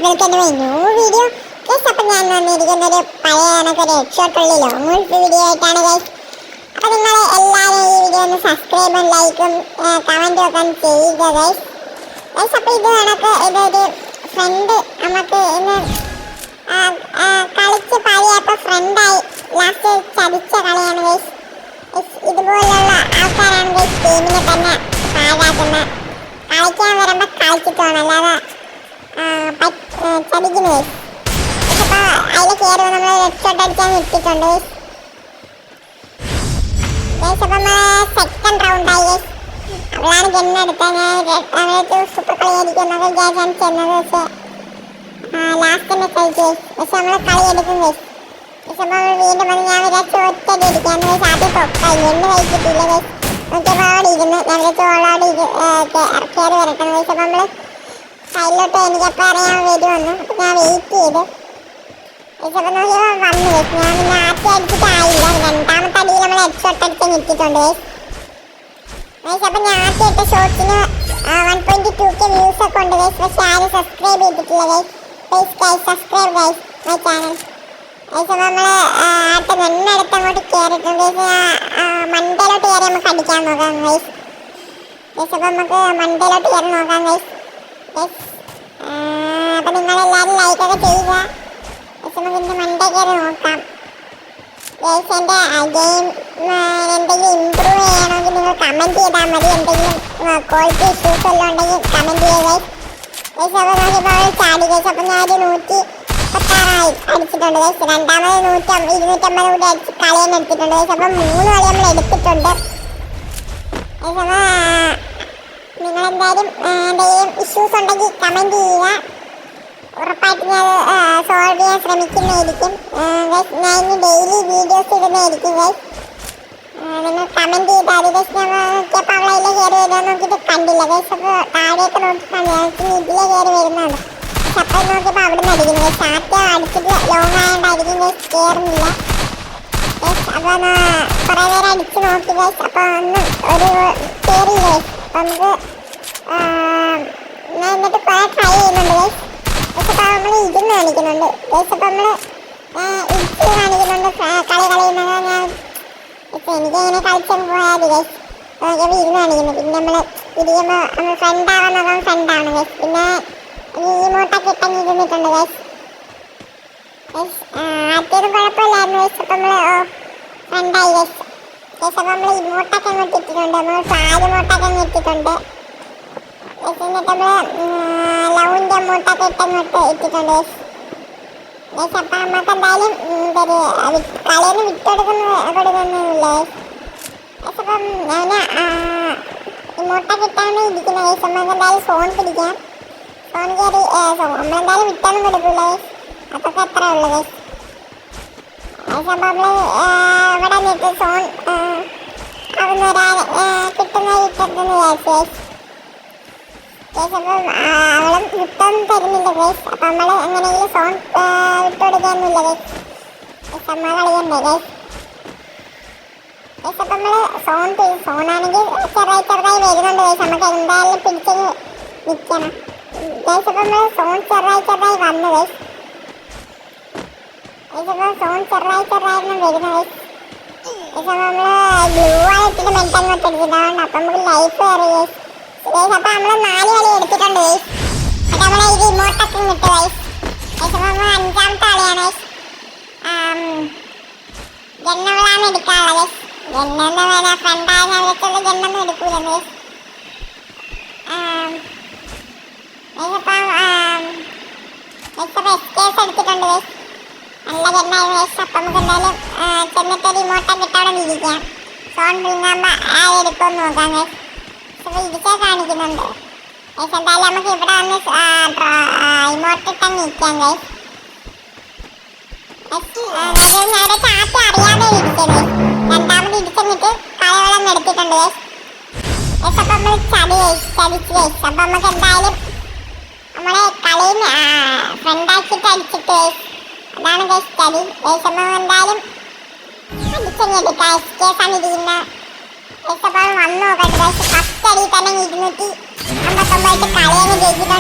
Welcome to new video guys. അപ്പോൾ ഞാൻ വന്നിരിക്കുന്ന ഒരു പഴയ കണക്കൊരു ഹെഡ്ഷോട്ടുള്ള ലോങ് വോൾഫ് വീഡിയോ ആയിട്ടാണ് ഗൈസ്. അപ്പോൾ നിങ്ങൾ എല്ലാവരും ഈ വീഡിയോ ഒന്ന് സബ്സ്ക്രൈബും ലൈക്കും കമൻറ്റും ഒക്കെ ചെയ്യുക ഗൈസ്. ഗൈസ് അപ്പോൾ ഇത് കണക്ക് ഇതൊരു ഫ്രണ്ട് നമുക്ക് ഇന്ന് കളിച്ച് പഴയപ്പോൾ ഫ്രണ്ടായി ലാസ്റ്റ് ചതിച്ച കളിയാണ് ഗൈസ്. ഇതുപോലുള്ള ആൾക്കാരാണ് ഗൈസ് ടീമിനെ തന്നെ പാഴാക്കുന്നത്. കളിക്കാൻ വരുമ്പോൾ കളിച്ചിട്ടാണ്, അല്ലാതെ ചതിക്കുന്നു. അപ്പോൾ അതിൽ കയറി നമ്മൾ ഹെഡ്ഷോട്ട് അടിച്ചാൽ ഇട്ടിട്ടുണ്ട്. അപ്പോൾ നമ്മൾ സെക്കൻഡ് റൗണ്ടായി. അവളാണ് ജന്മെടുത്തത്. അവൾക്ക് സൂപ്പർ കളിയായിരിക്കുന്നത് വിചാരിച്ചാണ് ചെന്നത്. പക്ഷേ ലാസ്റ്റ് കളിച്ച് പക്ഷെ നമ്മൾ കളി എടുക്കും. പക്ഷെ നമ്മൾ വീണ്ടും വന്ന് ഞാൻ വിചാരിച്ചു ഒറ്റടി ഇരിക്കാന്ന് വെച്ചാൽ ആദ്യം പൊക്കായി എണ്ണ കഴിച്ചിട്ടില്ല. നോക്കിയപ്പോൾ അവിടെ ഇരുന്ന് ഞാൻ വിചാരിച്ചു ഓളോട് കയറി വരട്ടെ. അപ്പോൾ നമ്മൾ സൈഡിലോട്ട് എനിക്കപ്പോൾ അറിയാൻ വേണ്ടി വന്നു. അപ്പോൾ ഞാൻ വെയിറ്റ് ചെയ്ത് അപ്പോൾ നോക്കിയപ്പോൾ വന്നു. ഞാൻ പിന്നെ ആദ്യം അടിച്ചിട്ടായില്ല. രണ്ടാമത്തെ അടിയിൽ നമ്മൾ ഹെഡ്ഷോട്ട് അടിച്ച് ഞെട്ടിട്ടുണ്ട്. അപ്പോൾ ഞാൻ ആദ്യം ഇട്ട ഷോട്ടിന് 1.2K വ്യൂസ് ഒക്കെ ഉണ്ട്. പക്ഷേ ആരും സബ്സ്ക്രൈബ് ചെയ്തിട്ടില്ല. Subscribe my channel. അപ്പോൾ നമ്മൾ ആട്ട് നെണ്ണടുത്ത് അങ്ങോട്ട് കയറിയിട്ടുണ്ട്. മണ്ടയിലോട്ട് കയറി നമുക്ക് അടിക്കാൻ നോക്കാം ഗൈസ്. അപ്പോൾ നമുക്ക് മണ്ടയിലോട്ട് കയറി നോക്കാം ഗൈസ്. അപ്പോൾ നിങ്ങളെല്ലാവരും ലൈക്കൊക്കെ ചെയ്യുക. നമുക്ക് ഇതിൻ്റെ മണ്ടേ കയറി നോക്കാം ഗൈസ്. എൻ്റെ ഗെയിം എന്തെങ്കിലും ഇമ്പ്രൂവ് ചെയ്യണമെങ്കിൽ നിങ്ങൾ കമൻറ്റ് ചെയ്താൽ മതി. എന്തെങ്കിലും ക്വാളിറ്റി ഇഷ്യൂസ് എല്ലാം ഉണ്ടെങ്കിൽ കമൻറ്റ് ചെയ്യുക ഗൈസ്. അപ്പോൾ നോക്കിയപ്പോൾ അവൾ ചാടി ഗൈസ്. അപ്പോൾ ഞാനൊരു 116 അടിച്ചിട്ടുണ്ട് ഗൈസ്. രണ്ടാമത് 250 കൂടി അടിച്ച് കളിയെന്ന് എടുത്തിട്ടുണ്ട് ഗൈസ്. അപ്പോൾ 3 കളി നമ്മൾ എടുത്തിട്ടുണ്ട്. അപ്പോൾ നിങ്ങളെന്തായാലും എന്തെങ്കിലും ഇഷ്യൂസ് ഉണ്ടെങ്കിൽ കമൻറ്റ് ചെയ്യുക. ഉറപ്പായിട്ട് ഞാൻ സോൾവ് ചെയ്യാൻ ശ്രമിക്കുന്നതായിരിക്കും ഗൈസ്. ഞാൻ ഇനി ഡെയിലി വീഡിയോസ് ഇടുന്നതായിരിക്കും ഗൈസ്. നിങ്ങൾ കമൻറ്റ് ചെയ്താൽ ഗൈസ്. ഞാൻ നോക്കിയപ്പോൾ അവളതിലെ കയറി വരുന്നത് നോക്കിയിട്ട് കണ്ടില്ല ഗൈസ്. അപ്പോൾ താഴേക്ക് നോക്കിയിട്ടാണ് ഇതിലെ കയറി വരുന്നത്. പക്ഷെ അപ്പോൾ നോക്കിയപ്പോൾ അവിടെ നിന്ന് അടിക്കുന്നു ഗൈസ്. ആദ്യം അടിച്ചിട്ട് ലോങ് ആയതുകൊണ്ടായിരിക്കും ഗൈസ് കയറുന്നില്ല ഗൈസ്. അപ്പോൾ കുറേ നേരം അടിച്ച് നോക്കി ഗൈസ്. അപ്പോൾ ഒന്നും ഒരു കയറിയില്ല ഗൈസ്. അപ്പോൾ നമുക്ക് ഞാൻ എന്നിട്ട് കുറേ ട്രൈ ചെയ്യുന്നുണ്ട് ഗൈസ്. പക്ഷെ അപ്പോൾ നമ്മൾ ഇരുന്ന് കാണിക്കുന്നുണ്ട് ഗൈസ്. അപ്പോൾ നമ്മൾ ഇടിച്ച് കാണിക്കുന്നുണ്ട് കളി കളിയുന്നത്. ഞാൻ ഇപ്പോൾ എനിക്കങ്ങനെ കളിച്ചങ്ങ് പോയാൽ മതി ഗൈസ്. നോക്കിയപ്പോൾ ഇരുന്ന് കാണിക്കുന്നു. പിന്നെ നമ്മൾ ഇരിക്കുമ്പോൾ നമ്മൾ ഫ്രണ്ടാവാൻ നോക്കാൻ ഫ്രണ്ടാണ് ഗൈസ്. പിന്നെ ഇമോട്ടൊക്കെ ഇട്ടങ്ങ് ഇരുന്നിട്ടുണ്ട് ഗൈസ്. ആദ്യതും കുഴപ്പമില്ലായിരുന്നു ഗൈസ്. അപ്പോൾ നമ്മൾ ഫ്രണ്ടായി ഗൈസ്. അപ്പോൾ നമ്മൾ ഇമോട്ടൊക്കെ അങ്ങോട്ട് ഇട്ടിട്ടുണ്ട്. നമ്മൾ ഫ്ലാഗ് ഇമോട്ടൊക്കെ അങ്ങ് ഇട്ടിട്ടുണ്ട്. എന്നിട്ട് നമ്മൾ ലൗൻ്റെ അമൗണ്ടൊക്കെ ഇട്ടങ്ങോട്ട് ഇട്ടിട്ടുണ്ട് ഗൈസ്. അപ്പോൾ നമുക്ക് എന്തായാലും കളിയൊന്നും കൊടുക്കുന്നില്ല ഗൈസ്. അപ്പം ഞാൻ ഇമോട്ടൊക്കെ ഇട്ടാണ് ഇരിക്കുന്നത് ഗൈസ്. നമുക്ക് എന്തായാലും ഫോൺ പിടിക്കാം. ഫോൺ കയറി നമ്മളെന്തായാലും വിട്ടൊന്നും കൊടുക്കില്ല ഗൈസ്. അതൊക്കെ എത്ര ഉള്ളു ഗൈസ്. അപ്പോൾ നമ്മൾ ഇവിടെ നിന്നിട്ട് ഫോൺ അവിടുന്ന് കിട്ടുന്ന കിട്ടുമെന്ന് വിചാരിച്ചു ഗൈസ്. അപ്പം അവളും വിട്ടൊന്നും തരുന്നില്ല ഗൈസ്. അപ്പം നമ്മൾ എങ്ങനെയെങ്കിലും ഫോൺ വിട്ടുകൊടുക്കാനൊന്നുമില്ല ഗൈസ്. നമ്മൾ കളിയണ്ടേ ഗൈസ്. അപ്പം നമ്മൾ ഫോണാണെങ്കിൽ ചെറുതായി വരുന്നുണ്ട് ഗൈസ്. നമുക്ക് എന്തായാലും പിടിച്ചങ്ങ് നിൽക്കണം ഗൈസ്. അപ്പം നമ്മൾ ഫോൺ ചെറുതായി വന്നു ഗൈസ്. അപ്പോൾ ഫോൺ ചെറുതായിരുന്നു വരുന്നത് ഗൈസ്. അപ്പോൾ നമ്മൾ ബ്ലൂ ആയിട്ടിട്ട് മെന്റ് അങ്ങോട്ട് എടുത്തിട്ടുണ്ട്. അപ്പം നമുക്ക് ലൈഫ് കയറി ഗൈസ്. അപ്പോൾ നമ്മൾ 4 കളി എടുത്തിട്ടുണ്ട് ഗൈസ്. അപ്പോൾ നമ്മൾ ഇത് ഇമോട്ടൊക്കെ കിട്ടും ഗൈസ്. അപ്പോൾ നമ്മൾ 5ാമത്തെ കളിയാണ് ഗൈസ്. ജന്നവളാണ് എടുക്കാനുള്ളത് ഗൈസ്. ജന്നെന്ന് പറയാൻ ഫ്രണ്ടായ സമയത്തുള്ള ജന്നൊന്നും എടുക്കൂല ഗൈസ്. അപ്പോൾ എസ്കേസ് എടുത്തിട്ടുണ്ട് ഗൈസ്. നല്ല ജന്നായിരുന്നു ഗൈസ്. അപ്പം നമുക്ക് എന്തായാലും ചെന്നിട്ടൊരു ഇമോട്ടൊക്കെ ഇട്ട് അവിടെ ഇരിക്കാം. ഫോൺ വിളിങ്ങാകുമ്പോൾ എടുക്കുമെന്ന് നോക്കാം ഗൈസ്. അപ്പോൾ ഇരിക്കാൻ കാണിക്കുന്നുണ്ട് ഗൈസ്. എന്തായാലും നമുക്ക് ഇവിടെ വന്ന് ഇമോട്ടിട്ടങ്ങ് നിൽക്കാം ഗൈസ്. നേരെ ചാത്തി അറിയാതെ ഇരിച്ചത് ഗൈസ്. രണ്ടാമത് ഇടിച്ചെന്നിട്ട് കളവെള്ളം എടുത്തിട്ടുണ്ട് ഗൈസ്. അപ്പോൾ നമ്മൾ ചതിച്ച് ഗൈസ്. അപ്പോൾ നമുക്ക് എന്തായാലും നമ്മളെ കളിയിൽ ഫ്രണ്ടാക്കിയിട്ട് അടിച്ചിട്ട് ഗൈസ്. അതാണ് ഗൈസ് ചതി ഗൈസ്. അപ്പോൾ എന്തായാലും അടിച്ചെടുക്കാം. എസ്കേസാണ് ഇരിക്കുന്നത് ഗൈസ് അപ്പോൾ വന്നു നോക്കട്ടെ ഗൈസ് ഫസ്റ്റ് അടി തന്നെ 259 കളി അങ്ങ് ജയിച്ചിട്ടുണ്ട്